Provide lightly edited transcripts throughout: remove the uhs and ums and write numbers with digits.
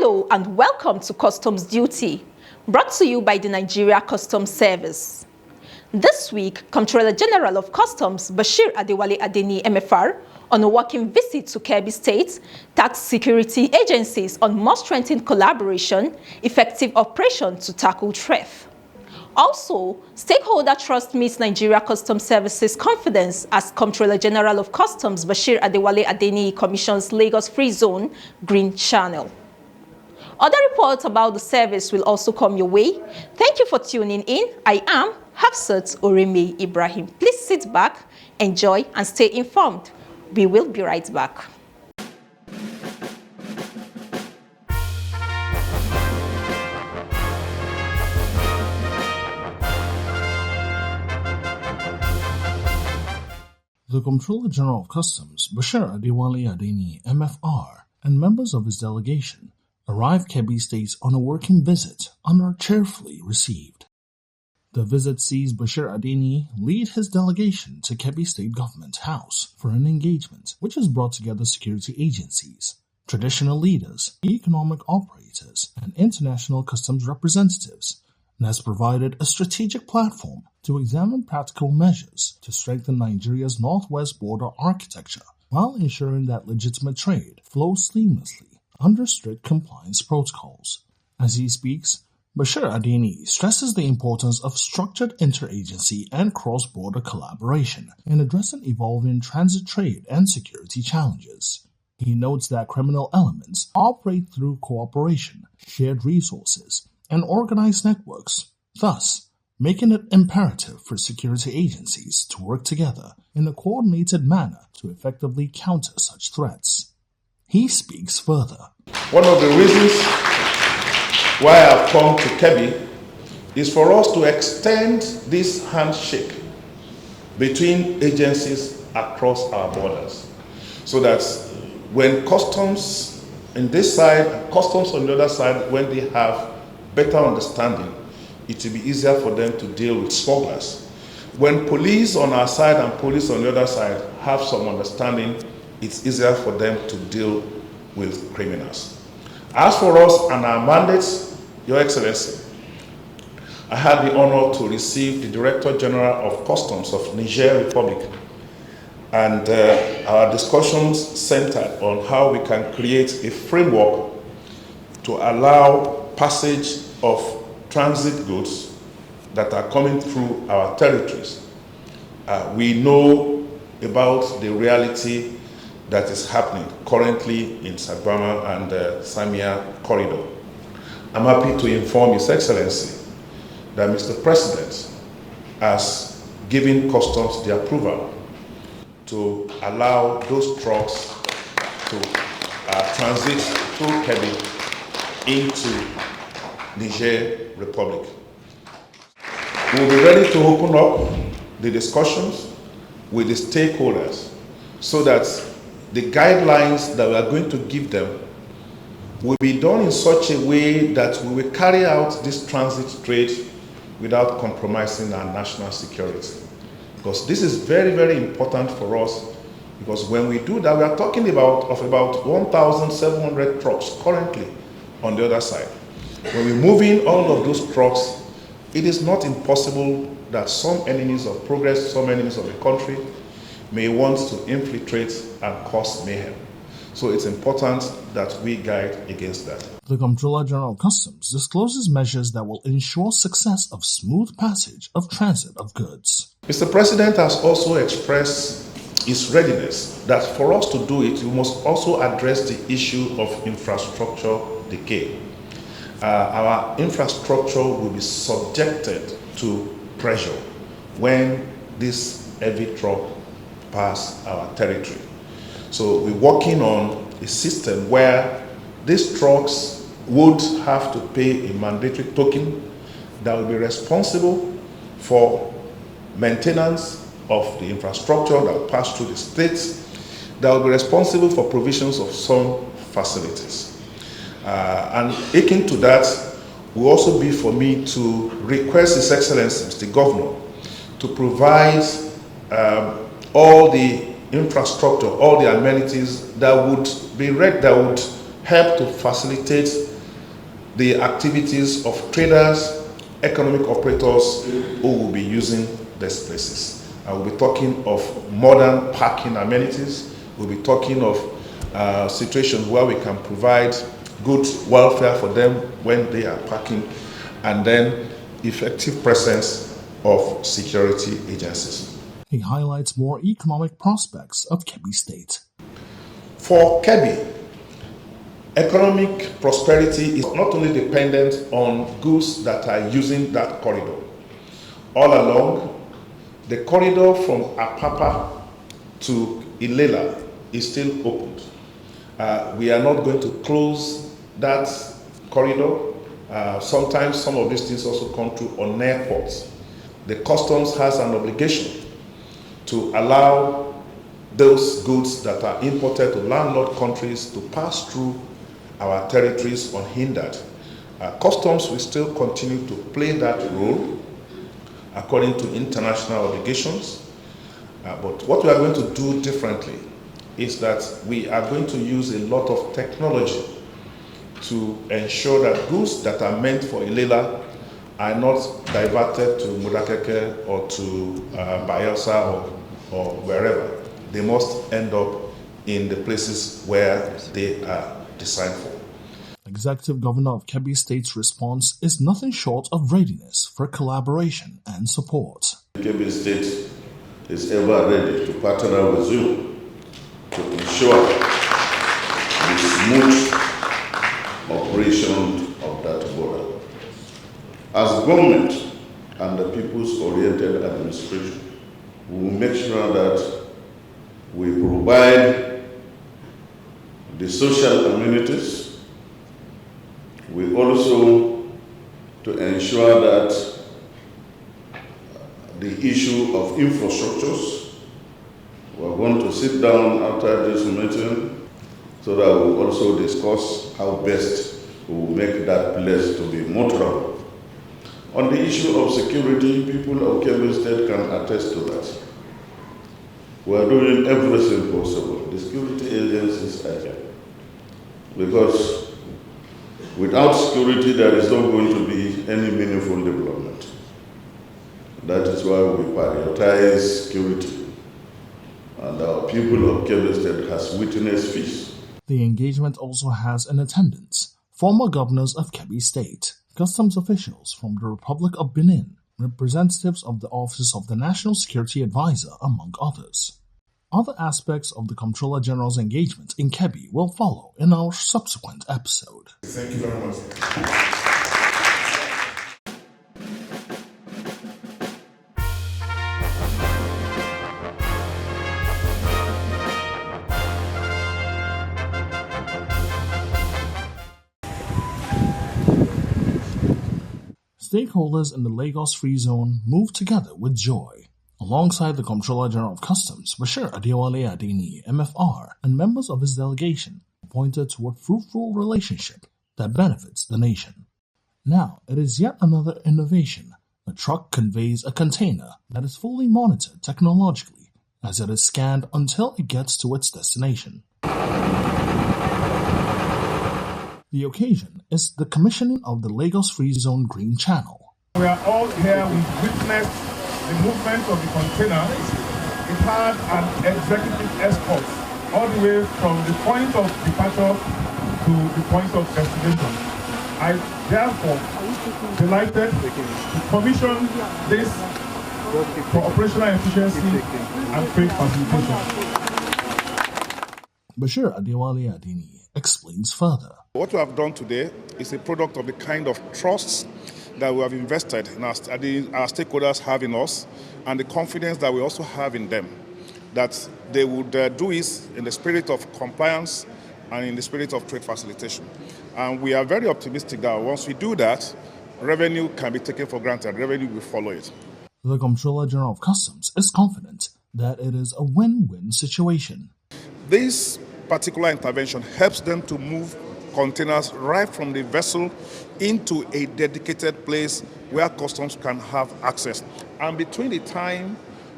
Hello and welcome to Customs Duty, brought to you by the Nigeria Customs Service. This week, Comptroller General of Customs Bashir Adeniyi MFR, on a working visit to Kebbi State, tasked security agencies on more strengthened collaboration, effective operation to tackle theft. Also, stakeholder trust meets Nigeria Customs Service's confidence as Comptroller General of Customs Bashir Adeniyi commissions Lagos Free Zone Green Channel. Other reports about the service will also come your way. Thank you for tuning in. I am Hafsat Oreme Ibrahim. Please sit back, enjoy, and stay informed. We will be right back. The Comptroller General of Customs, Bashir Adeniyi MFR, and members of his delegation arrived Kebbi State on a working visit and are cheerfully received. The visit sees Bashir Adeniyi lead his delegation to Kebbi State Government House for an engagement which has brought together security agencies, traditional leaders, economic operators, and international customs representatives, and has provided a strategic platform to examine practical measures to strengthen Nigeria's northwest border architecture while ensuring that legitimate trade flows seamlessly under strict compliance protocols. As he speaks, Bashir Adeniyi stresses the importance of structured interagency and cross-border collaboration in addressing evolving transit trade and security challenges. He notes that criminal elements operate through cooperation, shared resources, and organized networks, thus making it imperative for security agencies to work together in a coordinated manner to effectively counter such threats. He speaks further. One of the reasons why I've come to Kebbi is for us to extend this handshake between agencies across our borders, so that when customs on this side and customs on the other side, when they have better understanding, it will be easier for them to deal with smugglers. When police on our side and police on the other side have some understanding, it's easier for them to deal with criminals. As for us and our mandates, Your Excellency, I had the honor to receive the Director General of Customs of Niger Republic, and our discussions centered on how we can create a framework to allow passage of transit goods that are coming through our territories. We know about the reality that is happening currently in Sagbama and Samia corridor. I'm happy to inform His Excellency that Mr. President has given Customs the approval to allow those trucks to transit through Kebbi into Niger Republic. We'll be ready to open up the discussions with the stakeholders so that the guidelines that we are going to give them will be done in such a way that we will carry out this transit trade without compromising our national security. Because this is very, very important for us, because when we do that, we are talking about 1,700 trucks currently on the other side. When we move in all of those trucks, it is not impossible that some enemies of progress, some enemies of the country may want to infiltrate and cause mayhem. So it's important that we guide against that. The Comptroller General of Customs discloses measures that will ensure success of smooth passage of transit of goods. Mr. President has also expressed his readiness that for us to do it, we must also address the issue of infrastructure decay. Our infrastructure will be subjected to pressure when this heavy truck pass our territory. So we're working on a system where these trucks would have to pay a mandatory token that will be responsible for maintenance of the infrastructure that will pass through the states, that will be responsible for provisions of some facilities. And akin to that will also be for me to request His Excellency, Mr. Governor, to provide all the infrastructure, all the amenities that would be that would help to facilitate the activities of traders, economic operators who will be using these places. I will be talking of modern parking amenities. We'll be talking of situations where we can provide good welfare for them when they are parking, and then effective presence of security agencies. He highlights more economic prospects of Kebbi State. For Kebbi, economic prosperity is not only dependent on goods that are using that corridor. All along, the corridor from Apapa to Ilela is still opened. We are not going to close that corridor. Sometimes some of these things also come through on airports. The customs has an obligation to allow those goods that are imported to landlord countries to pass through our territories unhindered. Customs will still continue to play that role according to international obligations. But what we are going to do differently is that we are going to use a lot of technology to ensure that goods that are meant for Ilela are not diverted to Modakeke or to Bayelsa or wherever. They must end up in the places where they are designed for. Executive Governor of Kebbi State's response is nothing short of readiness for collaboration and support. Kebbi State is ever ready to partner with you to ensure the smooth operation of that border. As government and the people's-oriented administration, we will make sure that we provide the social amenities. We also to ensure that the issue of infrastructures, we're going to sit down after this meeting so that we'll also discuss how best we will make that place to be more travel. On the issue of security, people of Kebbi State can attest to that. We are doing everything possible. The security agencies are here. Because without security, there is not going to be any meaningful development. That is why we prioritize security. And our people of Kebbi State has witnessed peace. The engagement also has in attendance former governors of Kebbi State, customs officials from the Republic of Benin, representatives of the Office of the National Security Advisor, among others. Other aspects of the Comptroller General's engagement in Kebbi will follow in our subsequent episode. Thank you very much. Stakeholders in the Lagos Free Zone moved together with joy. Alongside the Comptroller General of Customs, Bashir Adeniyi, MFR, and members of his delegation, pointed toward fruitful relationship that benefits the nation. Now, it is yet another innovation. The truck conveys a container that is fully monitored technologically as it is scanned until it gets to its destination. The occasion is the commissioning of the Lagos Free Zone Green Channel. We are all here, we witnessed the movement of the container. It had an executive escort all the way from the point of departure to the point of destination. I therefore delighted to commission this for operational efficiency and freight facilitation. Bashir Adeniyi explains further. What we have done today is a product of the kind of trust that we have invested in our stakeholders have in us, and the confidence that we also have in them, that they would do it in the spirit of compliance and in the spirit of trade facilitation. And we are very optimistic that once we do that, revenue can be taken for granted. Revenue will follow it. The Comptroller General of Customs is confident that it is a win-win situation. This particular intervention helps them to move containers right from the vessel into a dedicated place where customs can have access. And between the time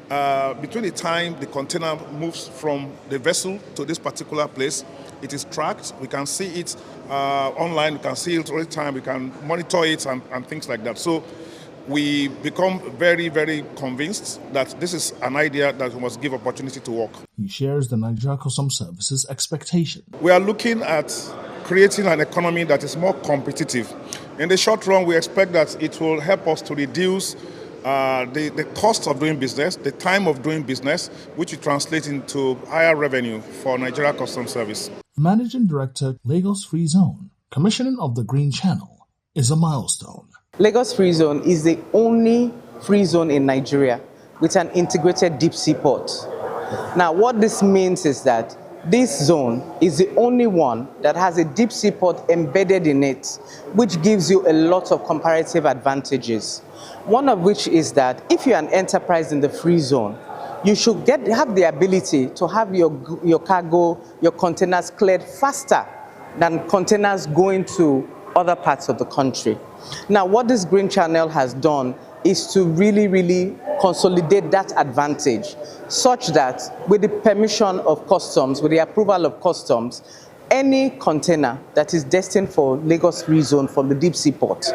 between the time the container moves from the vessel to this particular place, it is tracked. We can see it online, we can see it all the time, we can monitor it and things like that. So we become very, very convinced that this is an idea that we must give opportunity to work. He shares the Nigeria Customs Service's expectation. We are looking at creating an economy that is more competitive. In the short run, we expect that it will help us to reduce the cost of doing business, the time of doing business, which will translate into higher revenue for Nigeria Customs Service. Managing Director, Lagos Free Zone, commissioning of the Green Channel is a milestone. Lagos Free Zone is the only free zone in Nigeria with an integrated deep sea port. Now, what this means is that this zone is the only one that has a deep sea port embedded in it, which gives you a lot of comparative advantages. One of which is that if you're an enterprise in the free zone, you should have the ability to have your cargo, your containers cleared faster than containers going to other parts of the country. Now, what this Green Channel has done is to really consolidate that advantage, such that with the permission of customs, with the approval of customs, any container that is destined for Lagos Free Zone from the deep sea port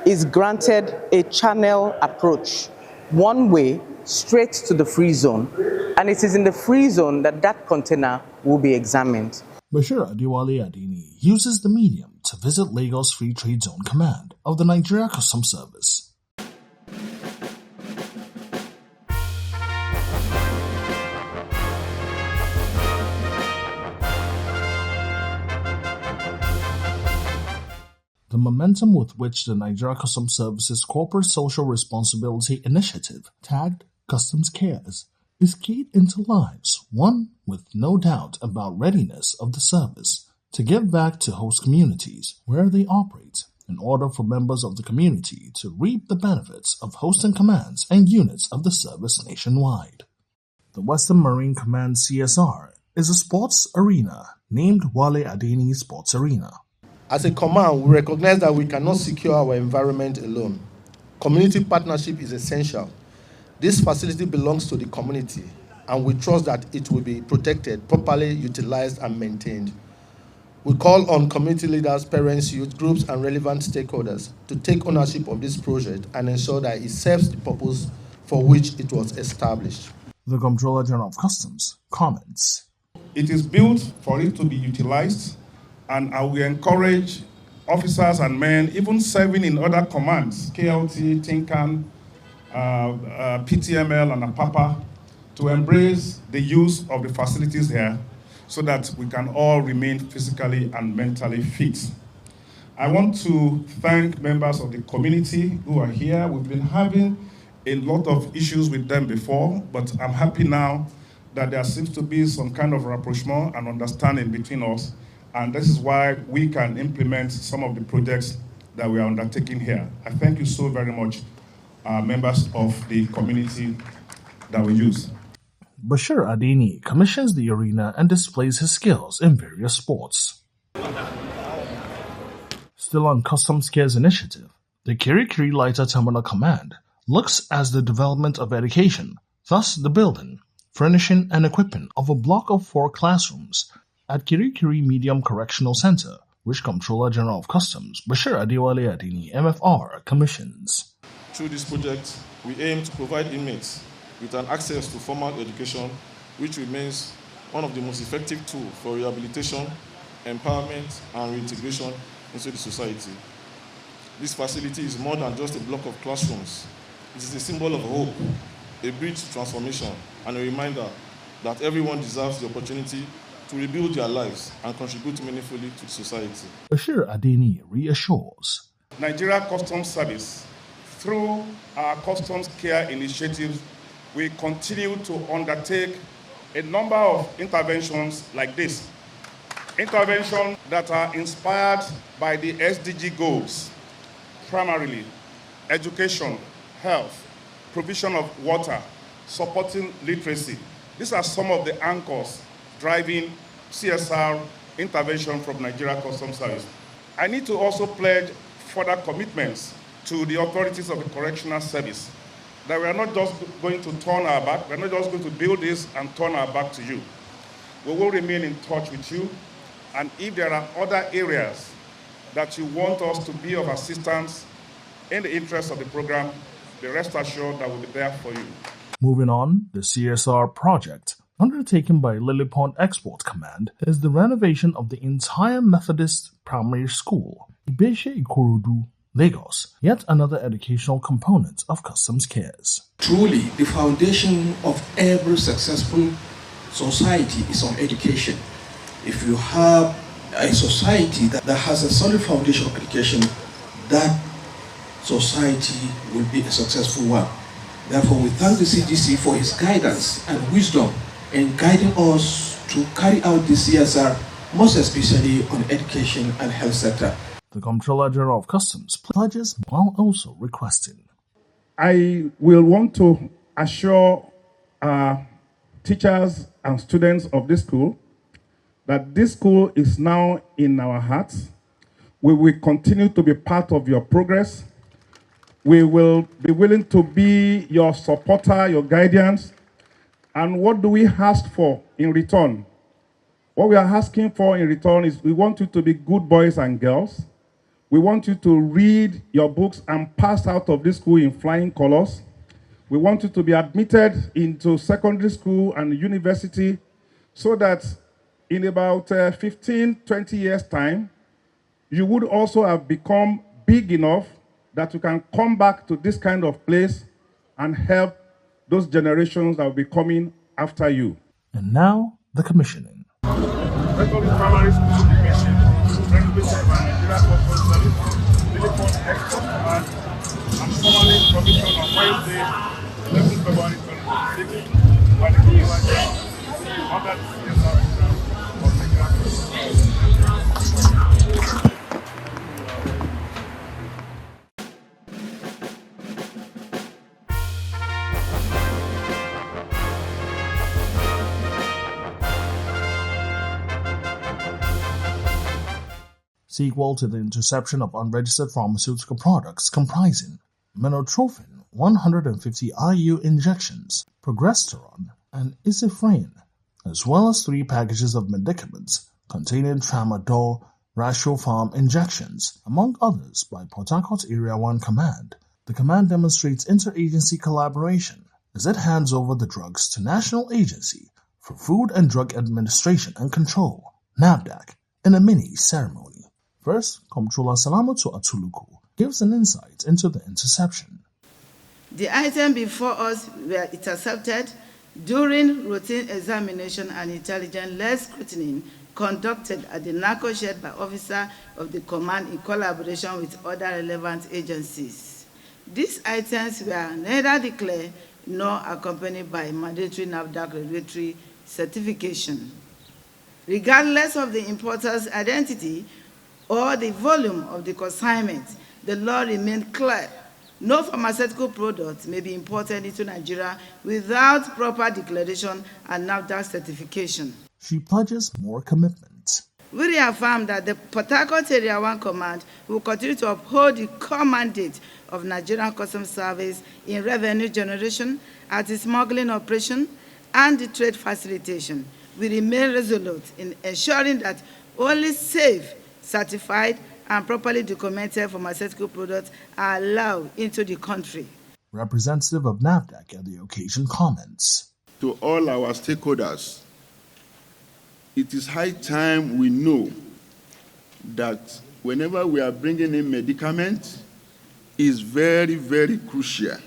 is granted a channel approach, one way, straight to the free zone. And it is in the free zone that that container will be examined. Bashir Adeniyi uses the medium to visit Lagos Free Trade Zone Command of the Nigeria Customs Service. The momentum with which the Nigeria Customs Service's Corporate Social Responsibility Initiative, tagged Customs Cares, is keyed into lives, one with no doubt about readiness of the service to give back to host communities where they operate in order for members of the community to reap the benefits of hosting commands and units of the service nationwide. The Western Marine Command CSR is a sports arena named Wale Adeniyi Sports Arena. As a command, we recognize that we cannot secure our environment alone. Community partnership is essential. This facility belongs to the community, and we trust that it will be protected, properly utilized, and maintained. We call on community leaders, parents, youth groups, and relevant stakeholders to take ownership of this project and ensure that it serves the purpose for which it was established. The Comptroller General of Customs comments. It is built for it to be utilized, and I will encourage officers and men, even serving in other commands, KLT, Tinkan, PTML, and APAPA, to embrace the use of the facilities here so that we can all remain physically and mentally fit. I want to thank members of the community who are here. We've been having a lot of issues with them before, but I'm happy now that there seems to be some kind of rapprochement and understanding between us, and this is why we can implement some of the projects that we are undertaking here. I thank you so very much, members of the community that we use. Bashir Adeniyi commissions the arena and displays his skills in various sports. Still on Customs Cares initiative, the Kirikiri Lighter Terminal Command looks at the development of education, thus the building, furnishing and equipping of a block of 4 classrooms at Kirikiri Medium Correctional Center, which Comptroller General of Customs Bashir Adeniyi MFR commissions. Through this project, we aim to provide inmates with an access to formal education, which remains one of the most effective tools for rehabilitation, empowerment, and reintegration into the society. This facility is more than just a block of classrooms. It is a symbol of hope, a bridge to transformation, and a reminder that everyone deserves the opportunity to rebuild their lives and contribute meaningfully to society. Bashir Adeniyi reassures. Nigeria Customs Service, through our Customs Care initiatives, we continue to undertake a number of interventions like this. Interventions that are inspired by the SDG goals, primarily education, health, provision of water, supporting literacy. These are some of the anchors driving CSR intervention from Nigeria Customs Service. I need to also pledge further commitments to the authorities of the Correctional Service that we are not just going to turn our back, we're not just going to build this and turn our back to you. We will remain in touch with you, and if there are other areas that you want us to be of assistance in the interest of the program, be rest assured that we'll be there for you. Moving on, the CSR project undertaken by Lily Pond Export Command is the renovation of the entire Methodist primary school, Ibeshe Ikorodu, Lagos, yet another educational component of customs cares. Truly, the foundation of every successful society is on education. If you have a society that has a solid foundation of education, that society will be a successful one. Therefore, we thank the CGC for its guidance and wisdom in guiding us to carry out the CSR, most especially on education and health sector. The Comptroller General of Customs pledges while also requesting. I will want to assure teachers and students of this school that this school is now in our hearts. We will continue to be part of your progress. We will be willing to be your supporter, your guardians. And what do we ask for in return? What we are asking for in return is we want you to be good boys and girls. We want you to read your books and pass out of this school in flying colors. We want you to be admitted into secondary school and university so that in about 15, 20 years' time, you would also have become big enough that you can come back to this kind of place and help those generations that will be coming after you. And now, the commissioning. Methodist Primary School regulated by Nigeria Customs Service, Lily Pond Export Command, and formally commissioned on Wednesday, 11 February 2026 by the Comptroller General under the CSR program of Nigeria Customs Service. Sequel to the interception of unregistered pharmaceutical products comprising Minotrophin 150 IU injections, Progesteron, and Isoflurane, as well as 3 packages of medicaments containing Tramadol, Rashopharm injections, among others by Port Harcourt Area 1 Command. The command demonstrates interagency collaboration as it hands over the drugs to National Agency for Food and Drug Administration and Control, NAFDAC, in a mini ceremony. First, Comptroller Salamatu Atuluku gives an insight into the interception. The item before us were intercepted during routine examination and intelligence-led scrutiny conducted at the narco shed by officers of the command in collaboration with other relevant agencies. These items were neither declared nor accompanied by mandatory NAFDAC regulatory certification. Regardless of the importer's identity or the volume of the consignment, the law remained clear. No pharmaceutical product may be imported into Nigeria without proper declaration and NAFDAC certification. She pledges more commitment. We reaffirm that the Port Harcourt Area 1 Command will continue to uphold the core mandate of Nigerian Customs Service in revenue generation, anti-smuggling operation, and the trade facilitation. We remain resolute in ensuring that only safe, certified, and properly documented pharmaceutical products are allowed into the country. Representative of NAFDAC at the occasion comments. To all our stakeholders, it is high time we know that whenever we are bringing in medicaments, it's very, very crucial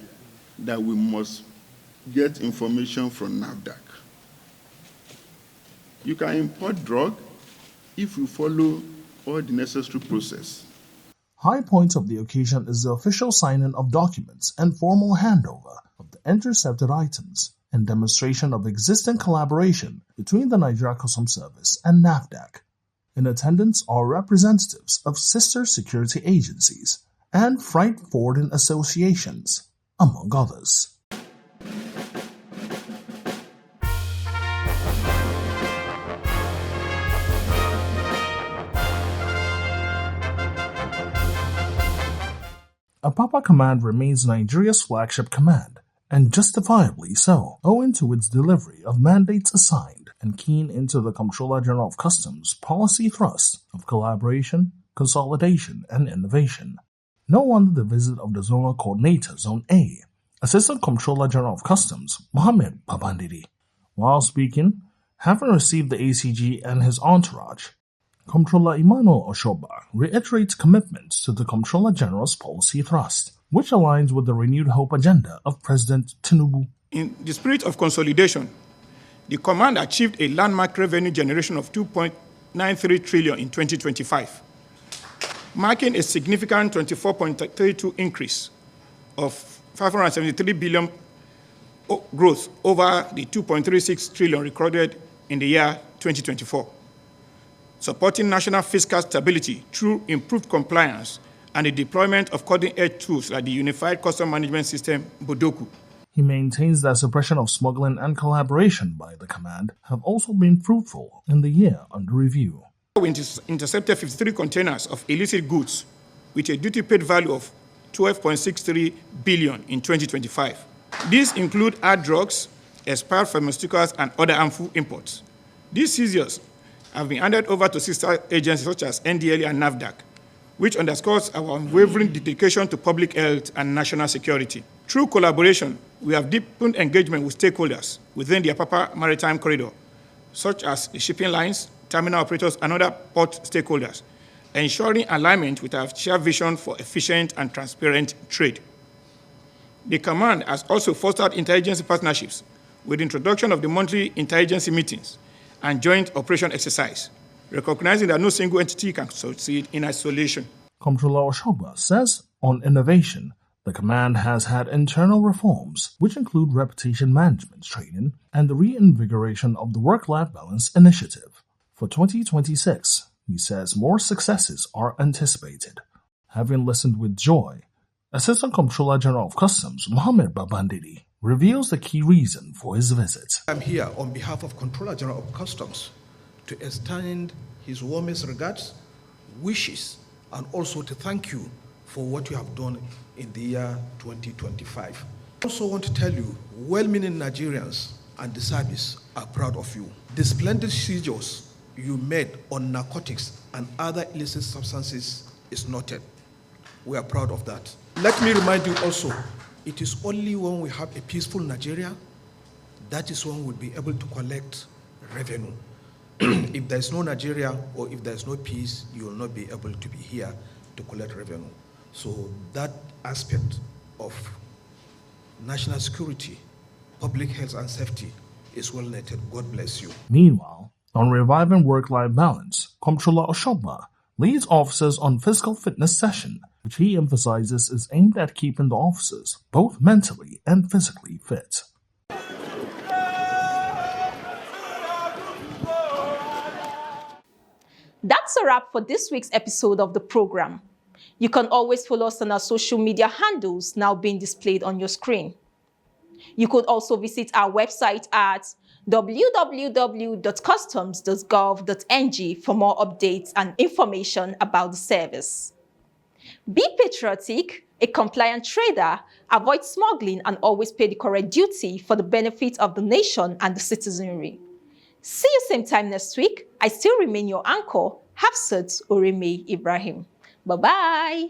that we must get information from NAFDAC. You can import drug if you follow all the necessary process. High point of the occasion is the official signing of documents and formal handover of the intercepted items and demonstration of existing collaboration between the Nigeria Customs Service and NAFDAC. In attendance are representatives of sister security agencies and freight forwarding associations, among others. Apapa Command remains Nigeria's flagship command and justifiably so, owing to its delivery of mandates assigned and keen into the Comptroller General of Customs' policy thrust of collaboration, consolidation, and innovation. No wonder the visit of the Zonal Coordinator, Zone A, Assistant Comptroller General of Customs, Mohammed Babandiri. While speaking, having received the ACG and his entourage, Comptroller Emmanuel Oshoba reiterates commitments to the Comptroller General's policy thrust, which aligns with the renewed hope agenda of President Tinubu. In the spirit of consolidation, the command achieved a landmark revenue generation of 2.93 trillion in 2025, marking a significant 24.32 increase of 573 billion growth over the 2.36 trillion recorded in the year 2024, supporting national fiscal stability through improved compliance and the deployment of cutting-edge tools like the Unified Custom Management System, Bodoku. He maintains that suppression of smuggling and collaboration by the command have also been fruitful in the year under review. We intercepted 53 containers of illicit goods with a duty-paid value of 12.63 billion in 2025. These include hard drugs, expired pharmaceuticals, and other harmful imports. These seizures have been handed over to sister agencies such as NDLEA and NAFDAC, which underscores our unwavering dedication to public health and national security. Through collaboration, we have deepened engagement with stakeholders within the Apapa Maritime Corridor, such as the shipping lines, terminal operators, and other port stakeholders, ensuring alignment with our shared vision for efficient and transparent trade. The command has also fostered intelligence partnerships with the introduction of the monthly intelligence meetings and joint operation exercise, recognizing that no single entity can succeed in isolation. Comptroller Oshoba says on innovation, the command has had internal reforms, which include reputation management training and the reinvigoration of the Work-Life Balance Initiative. For 2026, he says more successes are anticipated. Having listened with joy, Assistant Comptroller General of Customs, Mohammed Babandiri, reveals the key reason for his visit. I'm here on behalf of Comptroller General of Customs to extend his warmest regards, wishes, and also to thank you for what you have done in the year 2025. I also want to tell you, well-meaning Nigerians and the service are proud of you. The splendid seizures you made on narcotics and other illicit substances is noted. We are proud of that. Let me remind you also, it is only when we have a peaceful Nigeria, that is when we'll be able to collect revenue. If there is no Nigeria or if there is no peace, you will not be able to be here to collect revenue. So that aspect of national security, public health and safety is well noted. God bless you. Meanwhile, on reviving work-life balance, Comptroller Oshoba leads officers on physical fitness session, which he emphasizes is aimed at keeping the officers both mentally and physically fit. That's a wrap for this week's episode of the program. You can always follow us on our social media handles now being displayed on your screen. You could also visit our website at www.customs.gov.ng for more updates and information about the service. Be patriotic, a compliant trader, avoid smuggling, and always pay the correct duty for the benefit of the nation and the citizenry. See you same time next week. I still remain your anchor, Hafsat Oreme Ibrahim. Bye-bye.